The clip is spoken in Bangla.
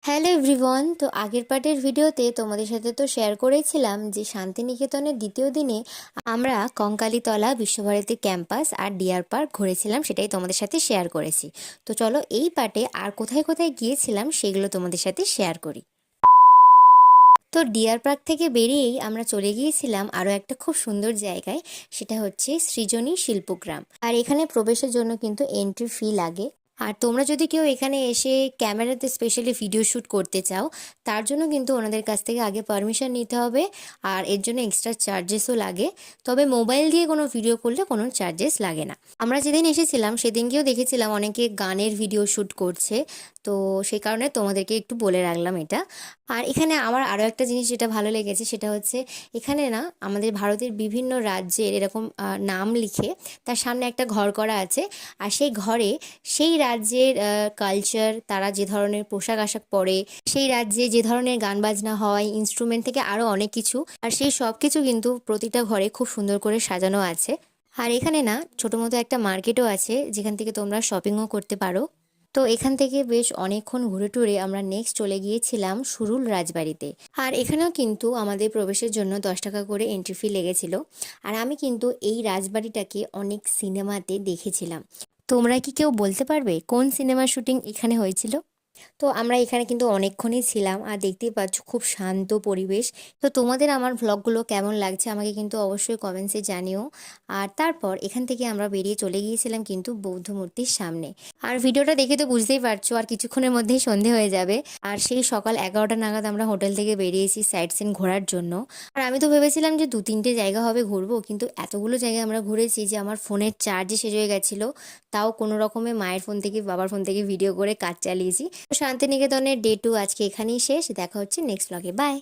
Hello everyone. তো আগের পার্টের ভিডিওতে তোমাদের সাথে তো শেয়ার করেছিলাম যে শান্তিনিকেতনের দ্বিতীয় দিনে আমরা কঙ্কালীতলা বিশ্বভারতী ক্যাম্পাস আর ডিয়ার পার্ক ঘুরেছিলাম, সেটাই তোমাদের সাথে শেয়ার করেছি। তো চলো এই পার্টে আর কোথায় কোথায় গিয়েছিলাম সেগুলো তোমাদের সাথে শেয়ার করি। তো ডিয়ার পার্ক থেকে বেরিয়েই আমরা চলে গিয়েছিলাম আরও একটা খুব সুন্দর জায়গায়, সেটা হচ্ছে সৃজনী শিল্পগ্রাম। আর এখানে প্রবেশের জন্য কিন্তু এন্ট্রি ফি লাগে। আর তোমরা যদি কেউ এখানে এসে ক্যামেরাতে স্পেশালি ভিডিও শ্যুট করতে চাও, তার জন্য কিন্তু ওনাদের কাছ থেকে আগে পারমিশন নিতে হবে, আর এর জন্য এক্সট্রা চার্জেসও লাগে। তবে মোবাইল দিয়ে কোনো ভিডিও করলে কোনো চার্জেস লাগে না। আমরা যেদিন এসেছিলাম সেদিনকেও দেখেছিলাম অনেকে গানের ভিডিও শ্যুট করছে, তো সেই কারণে তোমাদেরকে একটু বলে রাখলাম এটা। আর এখানে আমার আরও একটা জিনিস যেটা ভালো লেগেছে সেটা হচ্ছে এখানে না আমাদের ভারতের বিভিন্ন রাজ্যের এরকম নাম লিখে তার সামনে একটা ঘর করা আছে। আর সেই ঘরে সেই রাজ্যের কালচার, তারা যে ধরনের পোশাক আশাক পরে, সেই রাজ্যে যে ধরনের গান বাজনা হয়, ইনস্ট্রুমেন্ট থেকে আরও অনেক কিছু, আর সেই সব কিছু কিন্তু প্রতিটা ঘরে খুব সুন্দর করে সাজানো আছে। আর এখানে না ছোটো মতো একটা মার্কেটও আছে যেখান থেকে তোমরা শপিংও করতে পারো। তো এখান থেকে বেশ অনেকক্ষণ ঘুরে টুরে আমরা নেক্সট চলে গিয়েছিলাম সুরুল রাজবাড়িতে। আর এখানেও কিন্তু আমাদের প্রবেশের জন্য 10 টাকা করে এন্ট্রি ফি লেগেছিল। আর আমি কিন্তু এই রাজবাড়িটাকে অনেক সিনেমাতে দেখেছিলাম। তোমরা কি কেউ বলতে পারবে কোন সিনেমার শুটিং এখানে হয়েছিল? তো আমরা এখানে কিন্তু অনেকক্ষণই ছিলাম, আর দেখতেই পাচ্ছ খুব শান্ত পরিবেশ। তো তোমাদের আমার ভ্লগগুলো কেমন লাগছে আমাকে কিন্তু অবশ্যই কমেন্টসে জানিও। আর তারপর এখান থেকে আমরা বেরিয়ে চলে গিয়েছিলাম কিন্তু বৌদ্ধ মূর্তির সামনে। আর ভিডিওটা দেখে তো বুঝতেই পারছো আর কিছুক্ষণের মধ্যেই সন্ধে হয়ে যাবে। আর সেই সকাল 11টা নাগাদ আমরা হোটেল থেকে বেরিয়েছি সাইট সিন ঘোরার জন্য। আর আমি তো ভেবেছিলাম যে 2-3টে জায়গা হবে ঘুরবো, কিন্তু এতগুলো জায়গায় আমরা ঘুরেছি যে আমার ফোনের চার্জই শেষ হয়ে গেছিলো। তাও কোনো রকমে মায়ের ফোন থেকে বাবার ফোন থেকে ভিডিও করে কাজ চালিয়েছি। শান্তিনিকেতনের ডে 2 আজকে এখানেই শেষ। দেখা হচ্ছে নেক্সট ব্লগে। বাই।